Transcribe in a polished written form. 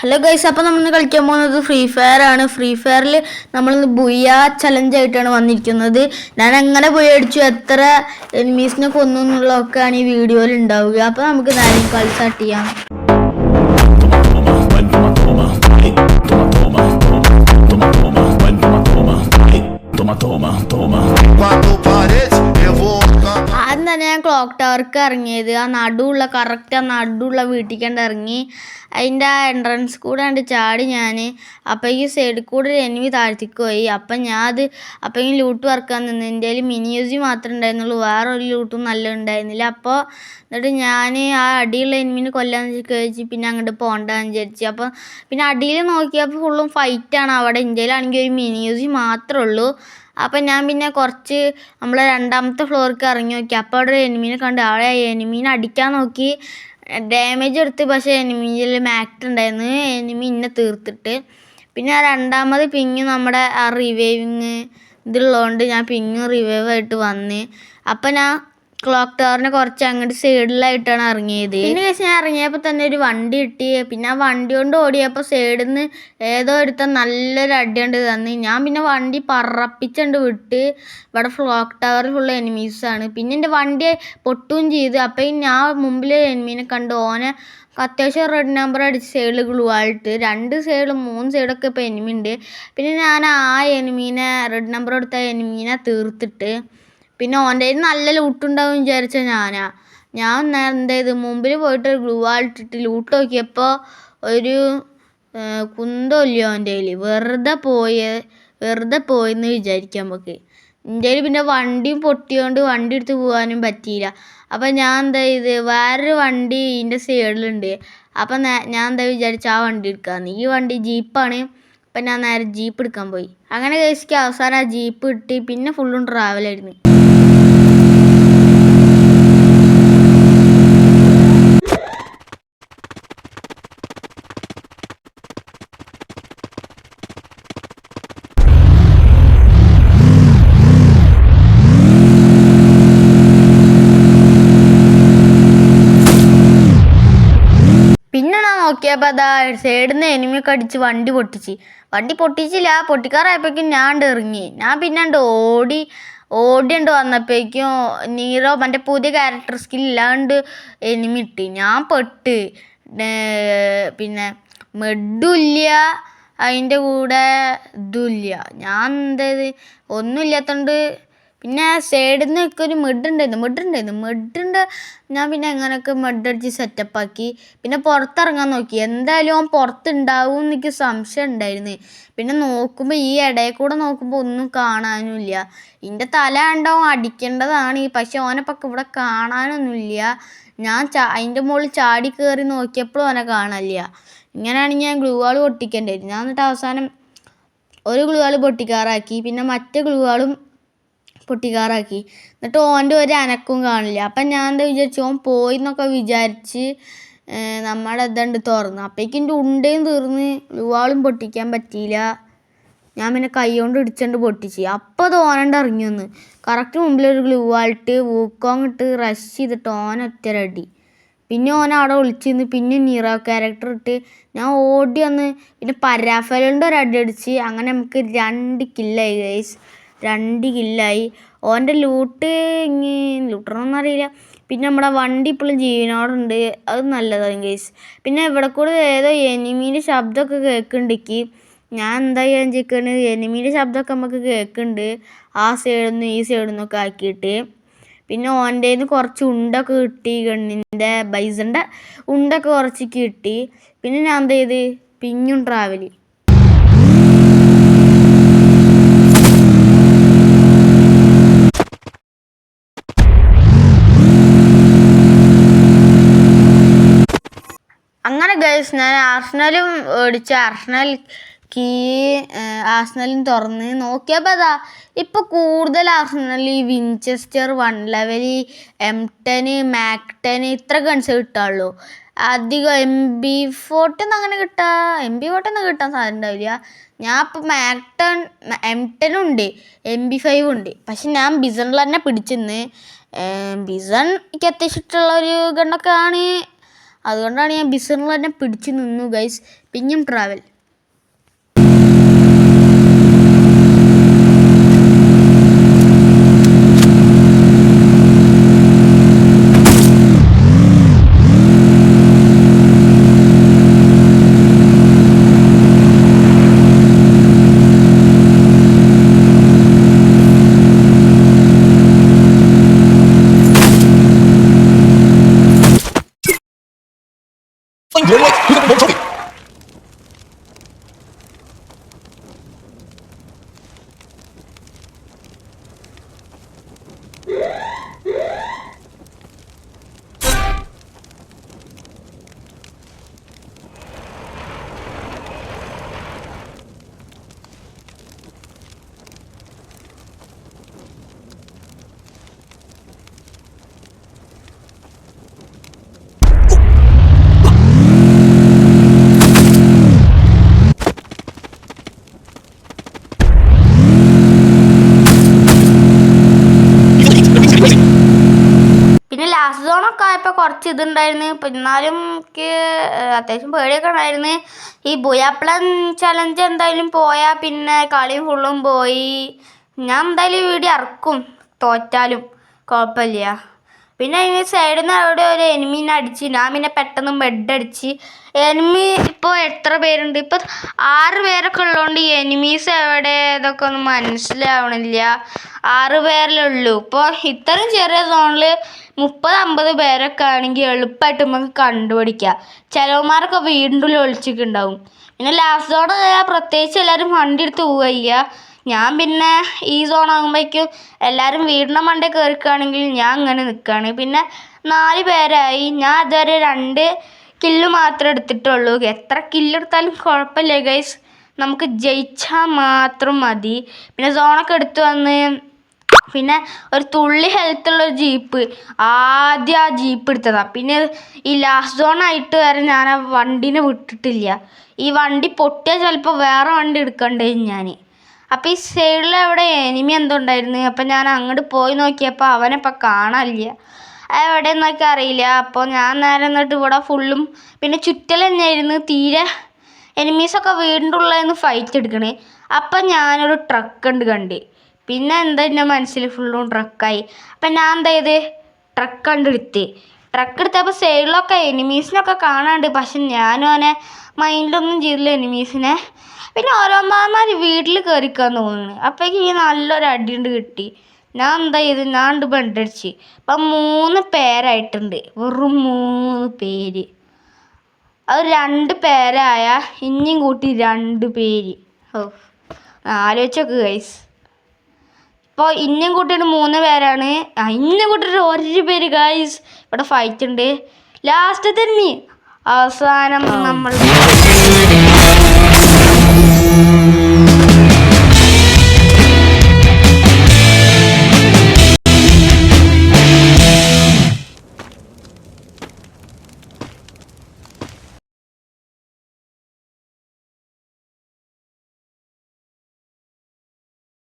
Hello guys, അപ്പോൾ നമ്മളിന്ന് കളിക്കാൻ പോകുന്നത് ഫ്രീ ഫയർ ആണ്. ഫ്രീ ഫയറിൽ നമ്മളിന്ന് ബുയ ചലഞ്ച് ആയിട്ടാണ് വന്നിരിക്കുന്നത്. ഞാൻ എങ്ങനെ ബുയ അടിച്ചു, എത്ര എനിമീസിനെ കൊന്നു എന്നുള്ളതൊക്കെയാണ് ഈ വീഡിയോയിൽ ഉണ്ടാവുക. അപ്പോൾ നമുക്ക് നേരെ കളി സ്റ്റാർട്ട് ചെയ്യാം. ആദ്യം തന്നെ ഞാൻ ക്ലോക്ക് ടവർക്ക് ഇറങ്ങിയത് കറക്റ്റ് ആ നടുള്ള വീട്ടിൽ ഇറങ്ങി. അതിൻ്റെ ആ എൻട്രൻസ് കൂടെ കണ്ട് ചാടി ഞാൻ. അപ്പോൾ ഈ സൈഡിൽ കൂടെ ഒരു എനിമി താഴ്ത്തിക്ക് പോയി. അപ്പം ഈ ലൂട്ട് വർക്കാൻ നിന്ന്. എൻ്റെ കയ്യിൽ മിനി യൂസി മാത്രമേ ഉണ്ടായിരുന്നുള്ളൂ, വേറെ ഒരു ലൂട്ടും നല്ല ഉണ്ടായിരുന്നില്ല. അപ്പോൾ എന്നിട്ട് ഞാൻ ആ അടിയുള്ള എനിമിനെ കൊല്ലാന്ന് കഴിച്ച് പിന്നെ അങ്ങോട്ട് പോകണ്ടെന്ന് വിചാരിച്ചു. അപ്പോൾ പിന്നെ അടിയിൽ നോക്കിയപ്പോൾ ഫുള്ളും ഫൈറ്റാണ് അവിടെ. ഇന്ത്യയിലാണെങ്കിൽ ഒരു മിനി യൂസി മാത്രമേ ഉള്ളൂ. അപ്പം ഞാൻ പിന്നെ കുറച്ച് നമ്മളെ രണ്ടാമത്തെ ഫ്ലോർക്ക് ഇറങ്ങി നോക്കി. അപ്പോൾ അവിടെ ഒരു എനിമീനെ കണ്ട് അവിടെ എനിമീനെ അടിക്കാൻ നോക്കി, ഡാമേജ് എടുത്ത്. പക്ഷേ എനിമിയിൽ മാക്ട് ഉണ്ടായിരുന്നു, എനിമി ഇന്നെ തീർത്തിട്ട്. പിന്നെ രണ്ടാമത് പിങ്ങ് നമ്മുടെ ആ റിവൈവിങ് ഇതുള്ളതുകൊണ്ട് ഞാൻ പിങ്ങും റിവൈവായിട്ട് വന്ന്. അപ്പം ഞാൻ ക്ലോക്ക് ടവറിനെ കുറച്ച് അങ്ങോട്ട് സൈഡിലായിട്ടാണ് ഇറങ്ങിയത്. പിന്നെ കേസ് ഞാൻ ഇറങ്ങിയപ്പോൾ തന്നെ ഒരു വണ്ടി കിട്ടി. പിന്നെ ആ വണ്ടി കൊണ്ട് ഓടിയപ്പോൾ സൈഡിൽ നിന്ന് ഏതോ എടുത്ത നല്ലൊരു അടിയുണ്ട് തന്ന്. ഞാൻ പിന്നെ വണ്ടി പറപ്പിച്ചുകൊണ്ട് വിട്ട്. ഇവിടെ ക്ലോക്ക് ടവറിൽ ഫുള്ള് എനിമീസാണ്. പിന്നെ എൻ്റെ വണ്ടി പൊട്ടുകയും ചെയ്ത്. അപ്പം ഞാൻ മുമ്പിൽ എനിമീനെ കണ്ട് ഓനെ അത്യാവശ്യം റെഡ് നമ്പർ അടിച്ച് സൈഡിൽ ഗ്ലൂ ആയിട്ട് 2 സൈഡും 3 സൈഡൊക്കെ ഇപ്പോൾ എനിമി ഉണ്ട്. പിന്നെ ഞാൻ ആ എനിമീനെ റെഡ് നമ്പർ എടുത്ത എനിമീനെ തീർത്തിട്ട് പിന്നെ ഓൻ്റെ നല്ല ലൂട്ടുണ്ടാവും വിചാരിച്ച ഞാൻ എന്ത് ചെയ്ത് മുമ്പിൽ പോയിട്ട് ഒരു ഗ്ലൂ ആളിട്ടിട്ട് ലൂട്ട് നോക്കിയപ്പോൾ ഒരു കുന്തമില്ല ഓൻ്റെ കയ്യിൽ. വെറുതെ പോയെന്ന് വിചാരിക്കാം നമുക്ക്. എൻ്റെ കയ്യിൽ പിന്നെ വണ്ടിയും പൊട്ടിയോണ്ട് വണ്ടി എടുത്ത് പോകാനും പറ്റിയില്ല. അപ്പം ഞാൻ എന്താ ചെയ്ത് വേറൊരു വണ്ടി ഇതിൻ്റെ സൈഡിലുണ്ട്. അപ്പം ഞാൻ എന്താ വിചാരിച്ച ആ വണ്ടി എടുക്കാമെന്ന്. ഈ വണ്ടി ജീപ്പാണ്. അപ്പം ഞാൻ നേരെ ജീപ്പ് എടുക്കാൻ പോയി. അങ്ങനെ കഴിച്ചിട്ട് അവസാനം ആ ജീപ്പ് കിട്ടി. പിന്നെ ഫുള്ളും ട്രാവലായിരുന്നു. പിന്നെ ഞാൻ നോക്കിയപ്പോൾ അതാ സൈഡിൽ നിന്ന് എനിമിയൊക്കെ അടിച്ച് വണ്ടി പൊട്ടിച്ചില്ല. പൊട്ടിക്കാറായപ്പോഴേക്കും ഞാൻ ഇറങ്ങി. ഞാൻ പിന്നെ ഓടിയുണ്ട് വന്നപ്പോഴേക്കും നീറോ മറ്റേ പുതിയ ക്യാരക്ടർ സ്കില്ലാണ്ട് എനിമി ഇട്ട്. ഞാൻ പെട്ട്. പിന്നെ മെഡുമില്ല, അതിൻ്റെ കൂടെ ഇതുമില്ല. ഞാൻ എന്തത് ഒന്നും ഇല്ലാത്തതുകൊണ്ട് പിന്നെ സൈഡിൽ നിന്ന് ഒക്കെ ഒരു മെഡുണ്ട്. ഞാൻ പിന്നെ എങ്ങനെയൊക്കെ മെഡടിച്ച് സെറ്റപ്പാക്കി. പിന്നെ പുറത്തിറങ്ങാൻ നോക്കി. എന്തായാലും അവൻ പുറത്തുണ്ടാവും എനിക്ക് സംശയം ഉണ്ടായിരുന്നു. പിന്നെ നോക്കുമ്പോൾ ഈ ഇടയിൽ കൂടെ നോക്കുമ്പോൾ ഒന്നും കാണാനുമില്ല. ഇതിൻ്റെ തല ഉണ്ടാവും അടിക്കേണ്ടതാണ്, പക്ഷെ ഓനെപ്പൊക്കെ ഇവിടെ കാണാനൊന്നുമില്ല. ഞാൻ അതിൻ്റെ മുകളിൽ ചാടി കയറി നോക്കിയപ്പോഴും ഓനെ കാണാനില്ല. ഇങ്ങനെയാണെങ്കിൽ ഞാൻ ഗ്ലൂ വാൾ പൊട്ടിക്കേണ്ടായിരുന്നു. ഞാൻ എന്നിട്ട് അവസാനം ഒരു ഗ്ലൂ വാൾ പൊട്ടിക്കാറാക്കി. പിന്നെ മറ്റേ ഗ്ലൂ വാളും പൊട്ടിക്കാറാക്കി. എന്നിട്ട് ഓൻ്റെ ഒരു അനക്കവും കാണില്ല. അപ്പം ഞാൻ എന്താ വിചാരിച്ചു, ഓൻ പോയി എന്നൊക്കെ വിചാരിച്ച് നമ്മുടെ ഇതുണ്ട് തുറന്നു. അപ്പോഴേക്കും എൻ്റെ ഉണ്ടയും തീർന്ന് ഗ്ലൂ വാളും പൊട്ടിക്കാൻ പറ്റിയില്ല. ഞാൻ പിന്നെ കൈ കൊണ്ട് ഇടിച്ചുകൊണ്ട് പൊട്ടിച്ച്. അപ്പോൾ അത് ഓനണ്ട് ഇറങ്ങി വന്ന് കറക്റ്റ് മുമ്പിലൊരു ഗ്ലൂ വാളിട്ട് വൂക്കോങ് ഇട്ട് റഷ് ചെയ്തിട്ട് ഓനൊറ്റരടി. പിന്നെ ഓൻ അവിടെ വിളിച്ചിരുന്ന്. പിന്നെ നീറോ ക്യാരക്ടർ ഇട്ട് ഞാൻ ഓടി വന്ന് പിന്നെ പരാഫലുണ്ട് ഒരു അടി അടിച്ച്. അങ്ങനെ നമുക്ക് 2 കില്ലായി ഗൈസ്. 2 കില്ലായി. ഓൻ്റെ ലൂട്ടണമെന്നൊന്നും അറിയില്ല. പിന്നെ നമ്മുടെ വണ്ടി ഇപ്പോഴും ജീവനോടുണ്ട്, അത് നല്ലതാണ് ഗൈസ്. പിന്നെ ഇവിടെ കൂടെ ഏതോ എനിമീൻ്റെ ശബ്ദമൊക്കെ കേൾക്കുന്നുണ്ടെങ്കിൽ ഞാൻ എന്താ വിചാരിക്കുന്നത്, എനിമീൻ്റെ ശബ്ദമൊക്കെ നമുക്ക് കേൾക്കുന്നുണ്ട് ആ സൈഡിൽ നിന്ന് ഈ സൈഡിൽ നിന്നൊക്കെ ആക്കിയിട്ട്. പിന്നെ ഓൻ്റെ കയ്യിൽ നിന്ന് കുറച്ച് ഉണ്ടൊക്കെ കിട്ടി, ഗണ്ണിൻ്റെ ബൈസൻ്റെ ഉണ്ടൊക്കെ കുറച്ച് കിട്ടി. പിന്നെ ഞാൻ എന്താ ചെയ്ത് പിന്നും ട്രാവൽ. അങ്ങനെ ഗൈസ് ഞാൻ ആർസണലും മേടിച്ച് ആർസണലും തുറന്ന് നോക്കിയപ്പോൾ അതാ ഇപ്പോൾ കൂടുതൽ ആർസണൽ ഈ വിൻചെസ്റ്റർ 1 ലെവൽ M10 MAC-10 ഇത്ര ഗൺസ് കിട്ടാനുള്ളൂ. അധികം MP40 അങ്ങനെ MP40 കിട്ടാൻ സാധ്യത ഉണ്ടാവില്ല. ഞാൻ ഇപ്പോൾ MAC-10 M10 ഉണ്ട്, MP5 ഉണ്ട്. പക്ഷെ ഞാൻ ബിസണിൽ തന്നെ പിടിച്ചിന്ന്. ബിസൺ എനിക്ക് അത്യാവശ്യം ഇഷ്ടമുള്ളൊരു ഗണ്ണൊക്കെ ആണ്. അതുകൊണ്ടാണ് ഞാൻ ബിസറിൽ തന്നെ പിടിച്ച് നിന്നു ഗൈസ്. പിന്നെയും ട്രാവൽ. പിന്നെ ലാസ്റ്റ് സോണൊക്കെ ആയപ്പോൾ കുറച്ച് ഇതുണ്ടായിരുന്നു. എന്നാലും എനിക്ക് അത്യാവശ്യം പേടിയൊക്കെ ഉണ്ടായിരുന്നു. ഈ ബുയാപ്ലൻ ചലഞ്ച് എന്തായാലും പോയാൽ പിന്നെ കളിയും ഫുള്ളും പോയി. ഞാൻ എന്തായാലും വീഡിയോ ഇറക്കും തോറ്റാലും കുഴപ്പമില്ല. പിന്നെ അതിന് സൈഡിൽ നിന്ന് അവിടെ ഒരു എനിമീനെ അടിച്ച് ഞാൻ പിന്നെ പെട്ടെന്ന് ബെഡ് അടിച്ച്. എനിമി ഇപ്പോൾ എത്ര പേരുണ്ട്? ഇപ്പോൾ 6 പേരൊക്കെ ഉള്ളതുകൊണ്ട് എനിമീസ് എവിടെ ഇതൊക്കെ ഒന്നും മനസ്സിലാവണില്ല. 6 പേരല്ലേ ഉള്ളൂ. ഇപ്പോൾ ഇത്രയും ചെറിയ സോണിൽ 30-50 പേരൊക്കെ ആണെങ്കിൽ എളുപ്പമായിട്ട് നമുക്ക് കണ്ടുപിടിക്കാം. ചിലവന്മാരൊക്കെ വീണ്ടും ഒളിച്ചിട്ടുണ്ടാവും. പിന്നെ ലാസ്റ്റ് സോൺ പ്രത്യേകിച്ച് എല്ലാവരും വണ്ടി എടുത്ത് പോവുക. ഞാൻ പിന്നെ ഈ സോൺ ആകുമ്പോഴേക്കും എല്ലാവരും വീടിൻ്റെ മണ്ടേ കയറിക്കുകയാണെങ്കിൽ ഞാൻ ഇങ്ങനെ നിൽക്കുകയാണ്. പിന്നെ 4 പേരായി. ഞാൻ ഇതുവരെ 2 കില്ല് മാത്രമേ എടുത്തിട്ടുള്ളൂ. എത്ര കില്ലെടുത്താലും കുഴപ്പമില്ല ഗൈസ്, നമുക്ക് ജയിച്ചാൽ മാത്രം മതി. പിന്നെ സോണൊക്കെ എടുത്തു വന്ന് പിന്നെ ഒരു തുള്ളി ഹെൽത്തുള്ളൊരു ജീപ്പ് ആദ്യം ആ ജീപ്പ് എടുത്തതാണ്. പിന്നെ ഈ ലാസ്റ്റ് സോണായിട്ട് വരെ ഞാൻ ആ വണ്ടീനെ വിട്ടിട്ടില്ല. ഈ വണ്ടി പൊട്ടിയാൽ ചിലപ്പോൾ വേറെ വണ്ടി എടുക്കണ്ടേ ഞാൻ. അപ്പോൾ ഈ സൈഡിൽ അവിടെ എനിമി എന്തോ ഉണ്ടായിരുന്നു. അപ്പം ഞാൻ അങ്ങോട്ട് പോയി നോക്കിയപ്പോൾ അവനെ ഇപ്പം കാണാനില്ല. എവിടെയെന്നൊക്കെ അറിയില്ല. അപ്പോൾ ഞാൻ നേരെ എന്നിട്ട് ഇവിടെ ഫുള്ളും പിന്നെ ചുറ്റൽ തന്നെയായിരുന്നു. തീരെ എനിമീസൊക്കെ വീടിൻ്റെ ഉള്ളിൽ ഫൈറ്റ് എടുക്കണേ. അപ്പം ഞാനൊരു ട്രക്ക് കണ്ട്. പിന്നെ എന്താ എൻ്റെ മനസ്സിൽ ഫുള്ളും ട്രക്കായി. അപ്പം ഞാൻ എന്താ ചെയ്ത് ട്രക്ക് എടുത്തപ്പോൾ സൈഡിലൊക്കെ എനിമീസിനൊക്കെ കാണാണ്ട്. പക്ഷെ ഞാനും അവനെ മൈൻഡൊന്നും ചെയ്തില്ല എനിമീസിനെ. പിന്നെ ഓരോമാർ വീട്ടിൽ കയറിക്കാൻ തോന്നുന്നു. അപ്പോഴേക്കും ഈ നല്ലൊരു അടിയുണ്ട് കിട്ടി. ഞാൻ എന്താ ചെയ്ത് ഞാൻ ബെഡടിച്ച്. അപ്പം 3 പേരായിട്ടുണ്ട്. വെറും 3 പേര്. അത് 2 പേരായ ഇനിയും കൂട്ടി 2 പേര്. ആലോചിച്ചൊക്കെ ഗൈസ്. ഇപ്പോൾ ഇനിയും കൂട്ടിയിട്ട് 3 പേരാണ്. ഇനിയും കൂട്ടിയിട്ട് 1 പേര് ഗൈസ്. ഇവിടെ ഫൈറ്റ് ഉണ്ട്. ലാസ്റ്റ് തന്നെ അവസാനം നമ്മൾ